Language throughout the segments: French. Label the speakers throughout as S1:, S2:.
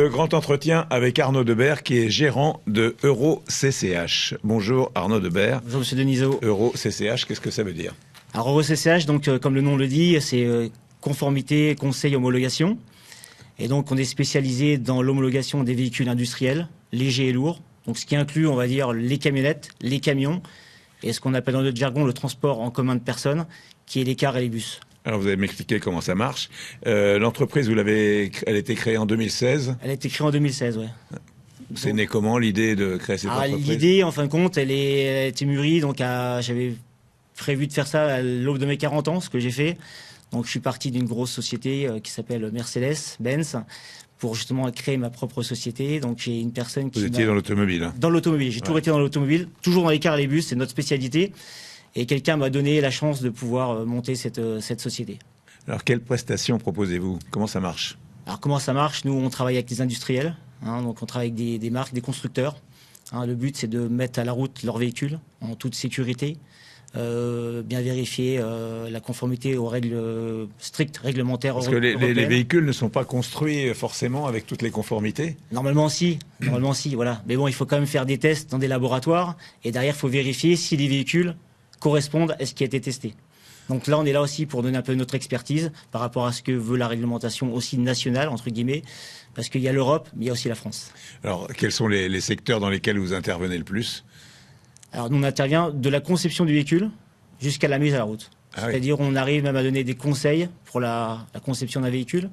S1: Le grand entretien avec Arnaud Debert, qui est gérant de EuroCCH. Bonjour Arnaud Debert.
S2: Bonjour Monsieur Denisot.
S1: EuroCCH, qu'est-ce que ça veut dire?
S2: Alors EuroCCH, donc comme le nom le dit, c'est conformité, conseil, homologation. Et donc on est spécialisé dans l'homologation des véhicules industriels, légers et lourds. Donc ce qui inclut, on va dire, les camionnettes, les camions et ce qu'on appelle dans notre jargon le transport en commun de personnes, qui est les cars et les bus.
S1: Alors vous allez m'expliquer comment ça marche. L'entreprise, elle a été créée en 2016.
S2: Elle a été créée en 2016, oui.
S1: C'est né comment l'idée de créer cette entreprise?
S2: L'idée, en fin de compte, elle a été mûrie. Donc j'avais prévu de faire ça à l'aube de mes 40 ans, ce que j'ai fait. Donc je suis parti d'une grosse société qui s'appelle Mercedes-Benz pour justement créer ma propre société. Donc j'ai une personne qui...
S1: Vous étiez dans l'automobile, hein?
S2: Dans l'automobile, j'ai toujours été dans l'automobile, toujours dans les cars et les bus, c'est notre spécialité. Et quelqu'un m'a donné la chance de pouvoir monter cette société.
S1: Alors, quelles prestations proposez-vous? Comment ça marche?
S2: Alors, comment ça marche? Nous, on travaille avec des industriels, donc on travaille avec des marques, des constructeurs. Le but, c'est de mettre à la route leurs véhicules en toute sécurité, bien vérifier la conformité aux règles strictes, réglementaires européennes.
S1: Parce que les véhicules ne sont pas construits forcément avec toutes les conformités?
S2: Normalement, si, voilà. Mais bon, il faut quand même faire des tests dans des laboratoires, et derrière, il faut vérifier si les véhicules correspondent à ce qui a été testé. Donc là, on est là aussi pour donner un peu notre expertise par rapport à ce que veut la réglementation aussi nationale, entre guillemets, parce qu'il y a l'Europe, mais il y a aussi la France. Alors,
S1: quels sont les secteurs dans lesquels vous intervenez le plus?
S2: Alors, nous, on intervient de la conception du véhicule jusqu'à la mise à la route. C'est-à-dire, on arrive même à donner des conseils pour la conception d'un véhicule,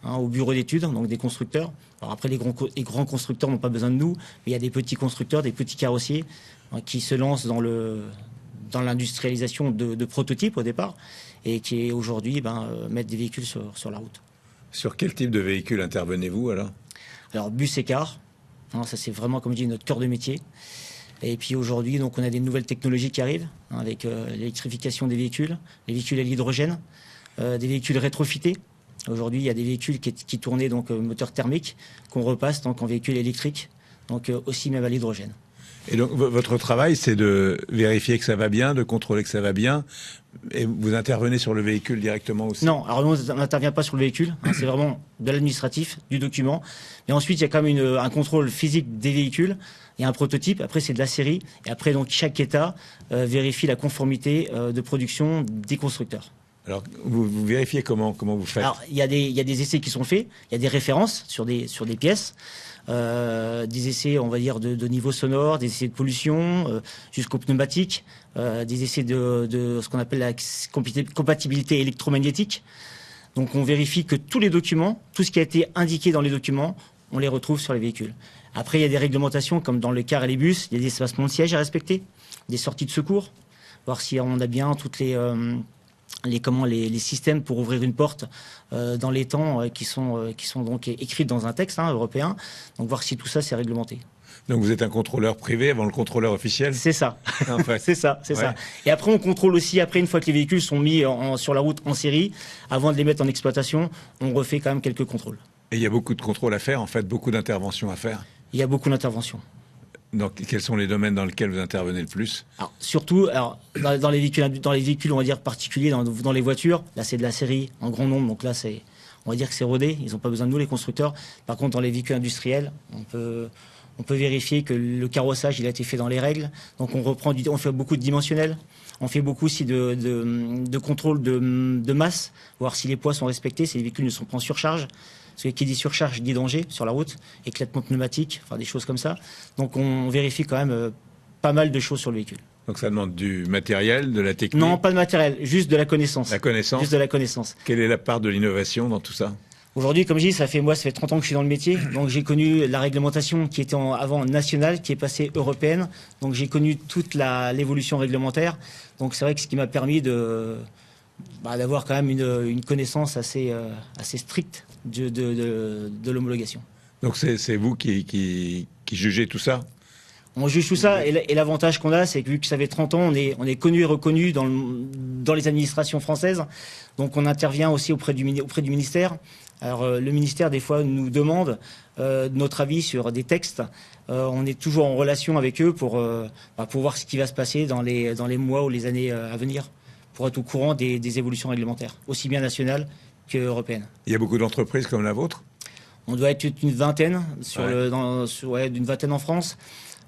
S2: au bureau d'études, donc des constructeurs. Alors après, les grands constructeurs n'ont pas besoin de nous, mais il y a des petits constructeurs, des petits carrossiers qui se lancent dans l'industrialisation de prototypes au départ et qui aujourd'hui mettent des véhicules sur la route.
S1: Sur quel type de véhicule intervenez-vous
S2: Alors bus et cars, ça c'est vraiment comme je dis notre cœur de métier. Et puis aujourd'hui donc on a des nouvelles technologies qui arrivent avec l'électrification des véhicules, les véhicules à l'hydrogène, des véhicules rétrofités. Aujourd'hui il y a des véhicules qui tournaient donc moteur thermique qu'on repasse donc en véhicule électrique, donc aussi même à l'hydrogène.
S1: Et donc, votre travail, c'est de vérifier que ça va bien, de contrôler que ça va bien, et vous intervenez sur le véhicule directement aussi? Non,
S2: alors nous, on n'intervient pas sur le véhicule, c'est vraiment de l'administratif, du document. Mais ensuite, il y a quand même un contrôle physique des véhicules, il y a un prototype, après c'est de la série, et après, donc, chaque État vérifie la conformité de production des constructeurs.
S1: Alors, vous vérifiez comment vous faites?
S2: Alors, il y a des essais qui sont faits, il y a des références sur des pièces, des essais, on va dire, de niveau sonore, des essais de pollution, jusqu'aux pneumatiques, des essais de ce qu'on appelle la compatibilité électromagnétique. Donc, on vérifie que tous les documents, tout ce qui a été indiqué dans les documents, on les retrouve sur les véhicules. Après, il y a des réglementations, comme dans les cars et les bus, il y a des espacements de sièges à respecter, des sorties de secours, voir si on a bien toutes les systèmes pour ouvrir une porte dans les temps qui sont donc écrits dans un texte européen. Donc voir si tout ça c'est réglementé.
S1: Donc vous êtes un contrôleur privé avant le contrôleur officiel?
S2: C'est ça. En fait. c'est ça. Et après on contrôle aussi, une fois que les véhicules sont mis sur la route en série, avant de les mettre en exploitation, on refait quand même quelques contrôles.
S1: Et il y a beaucoup de contrôles à faire, en fait, beaucoup d'interventions à faire?
S2: Il y a beaucoup d'interventions.
S1: Donc, quels sont les domaines dans lesquels vous intervenez le plus?
S2: Surtout, dans les véhicules, on va dire particuliers, dans les voitures, là c'est de la série en grand nombre, donc là on va dire que c'est rodé, ils n'ont pas besoin de nous les constructeurs. Par contre, dans les véhicules industriels, on peut vérifier que le carrossage il a été fait dans les règles. Donc on fait beaucoup de dimensionnels, on fait beaucoup aussi de contrôle de masse, voir si les poids sont respectés, si les véhicules ne sont pas en surcharge. Parce que qui dit surcharge dit danger sur la route, éclatement pneumatique, des choses comme ça. Donc on vérifie quand même pas mal de choses sur le véhicule.
S1: Donc ça demande du matériel, de la technique? Non,
S2: pas de matériel, juste de la connaissance.
S1: La connaissance?
S2: Juste de la connaissance.
S1: Quelle est la part de l'innovation dans tout ça?
S2: Aujourd'hui, comme je dis, ça fait 30 ans que je suis dans le métier. Donc j'ai connu la réglementation qui était avant nationale, qui est passée européenne. Donc j'ai connu toute l'évolution réglementaire. Donc c'est vrai que ce qui m'a permis d'avoir quand même une connaissance assez stricte de l'homologation.
S1: Donc c'est vous qui jugez tout ça?
S2: On juge tout ça, et l'avantage qu'on a, c'est que vu que ça fait 30 ans, on est connu et reconnu dans les administrations françaises. Donc on intervient aussi auprès du ministère. Alors le ministère, des fois, nous demande notre avis sur des textes. On est toujours en relation avec eux pour voir ce qui va se passer dans les mois ou les années à venir, pour être au courant des évolutions réglementaires, aussi bien nationales qu'européennes.
S1: Il y a beaucoup d'entreprises comme la vôtre?
S2: On doit être une vingtaine, d'une vingtaine en France,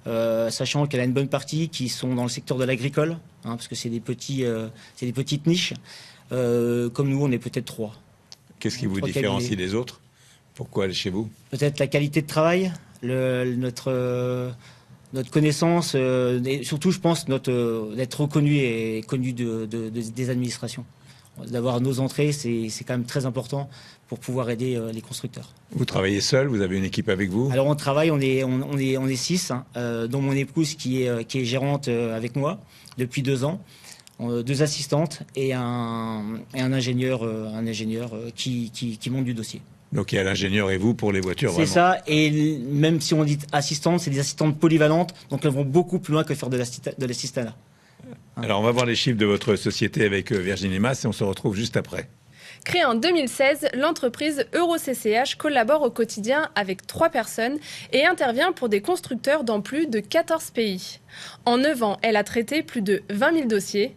S2: sachant qu'elle a une bonne partie qui sont dans le secteur de l'agricole, parce que c'est des petites niches. Comme nous, on est peut-être 3.
S1: Qu'est-ce qui vous différencie des autres? Pourquoi aller chez vous?
S2: Peut-être la qualité de travail, notre connaissance, et surtout, je pense, d'être reconnu et connu des administrations. D'avoir nos entrées, c'est quand même très important pour pouvoir aider les constructeurs.
S1: Vous travaillez seul? Vous avez une équipe avec vous?
S2: Alors on travaille, on est 6, dont mon épouse qui est gérante avec moi depuis 2 ans, 2 assistantes et un ingénieur qui monte du dossier.
S1: Donc il y a l'ingénieur et vous pour les voitures,
S2: c'est
S1: vraiment.
S2: ça, et même si on dit assistantes, c'est des assistantes polyvalentes, donc elles vont beaucoup plus loin que faire de l'assistanat.
S1: Alors on va voir les chiffres de votre société avec Virginie Mas et on se retrouve juste après.
S3: Créée en 2016, l'entreprise EuroCCH collabore au quotidien avec 3 personnes et intervient pour des constructeurs dans plus de 14 pays. En 9 ans, elle a traité plus de 20 000 dossiers.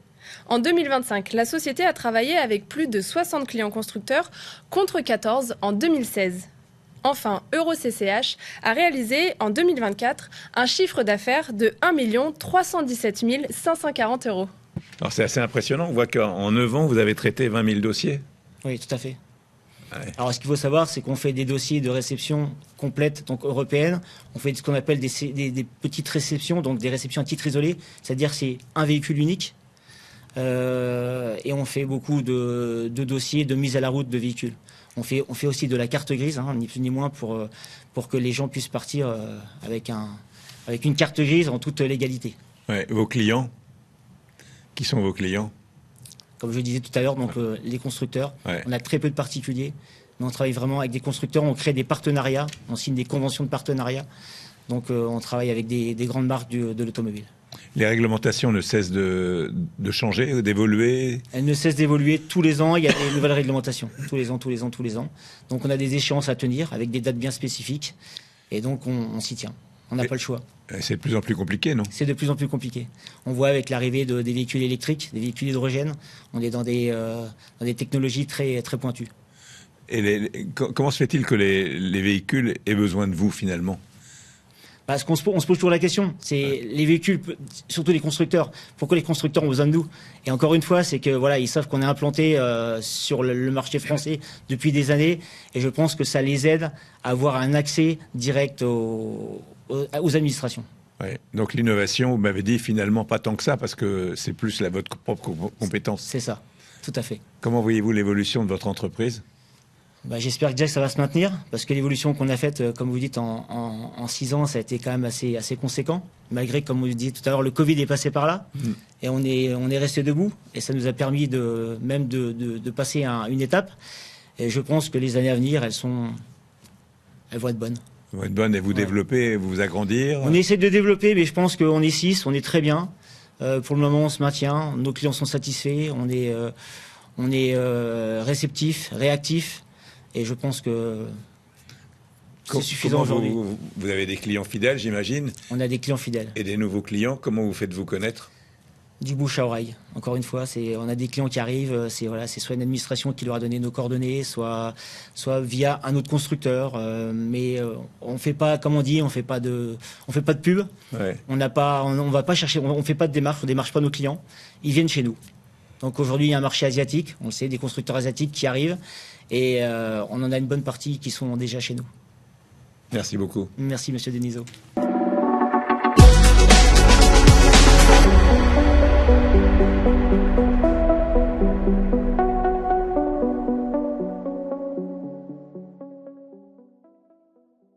S3: En 2025, la société a travaillé avec plus de 60 clients constructeurs contre 14 en 2016. Enfin, EuroCCH a réalisé en 2024 un chiffre d'affaires de 1 317 540 €.
S1: Alors c'est assez impressionnant, on voit qu'en 9 ans, vous avez traité 20 000 dossiers.
S2: Oui, tout à fait.
S1: Ouais.
S2: Alors, ce qu'il faut savoir, c'est qu'on fait des dossiers de réception complètes, donc européennes. On fait ce qu'on appelle des petites réceptions, donc des réceptions à titre isolé, c'est-à-dire c'est un véhicule unique. Et on fait beaucoup de dossiers de mise à la route de véhicules. On fait aussi de la carte grise, ni plus ni moins, pour que les gens puissent partir avec une carte grise en toute légalité.
S1: Ouais. Vos clients? Qui sont vos clients?
S2: Comme je disais tout à l'heure, donc les constructeurs.
S1: Ouais.
S2: On a très peu de particuliers, mais on travaille vraiment avec des constructeurs. On crée des partenariats, on signe des conventions de partenariat. Donc on travaille avec des grandes marques de l'automobile.
S1: Les réglementations ne cessent de changer, d'évoluer?
S2: Elles ne cessent d'évoluer tous les ans. Il y a des nouvelles réglementations. Tous les ans. Donc on a des échéances à tenir avec des dates bien spécifiques. Et donc on s'y tient. On n'a pas le choix.
S1: C'est de plus en plus compliqué, non?
S2: C'est de plus en plus compliqué. On voit avec l'arrivée des véhicules électriques, des véhicules hydrogène, on est dans des technologies très, très pointues.
S1: Et comment se fait-il que les véhicules aient besoin de vous, finalement?
S2: Parce qu'on se pose toujours la question. C'est les véhicules, surtout les constructeurs. Pourquoi les constructeurs ont besoin de nous? Et encore une fois, c'est que voilà, ils savent qu'on est implanté sur le marché français depuis des années, et je pense que ça les aide à avoir un accès direct aux administrations.
S1: Ouais. Donc l'innovation, vous m'avez dit finalement pas tant que ça, parce que c'est plus votre propre compétence.
S2: C'est ça, tout à fait.
S1: Comment voyez-vous l'évolution de votre entreprise?
S2: J'espère que ça va se maintenir, parce que l'évolution qu'on a faite, comme vous dites, en 6 ans, ça a été quand même assez conséquent. Malgré, comme vous disiez tout à l'heure, le Covid est passé par là, et on est resté debout, et ça nous a permis de passer une étape. Et je pense que les années à venir, elles vont être bonnes.
S1: Elles vont être bonnes, et vous développer, vous agrandir?
S2: On essaie de développer, mais je pense qu'on est 6, on est très bien. Pour le moment, on se maintient, nos clients sont satisfaits, on est réceptif, réactif. Et je pense que c'est suffisant aujourd'hui.
S1: Vous avez des clients fidèles, j'imagine?
S2: On a des clients fidèles.
S1: Et des nouveaux clients, comment vous faites-vous connaître?
S2: Du bouche à oreille. Encore une fois, on a des clients qui arrivent, c'est soit une administration qui leur a donné nos coordonnées, soit via un autre constructeur. Mais on fait pas, comme on dit, on fait pas de pub.
S1: Ouais.
S2: On va pas chercher, on fait pas de démarche, on démarche pas nos clients. Ils viennent chez nous. Donc aujourd'hui, il y a un marché asiatique. On le sait, des constructeurs asiatiques qui arrivent. Et on en a une bonne partie qui sont déjà chez nous.
S1: Merci beaucoup.
S2: Merci, monsieur Denisot.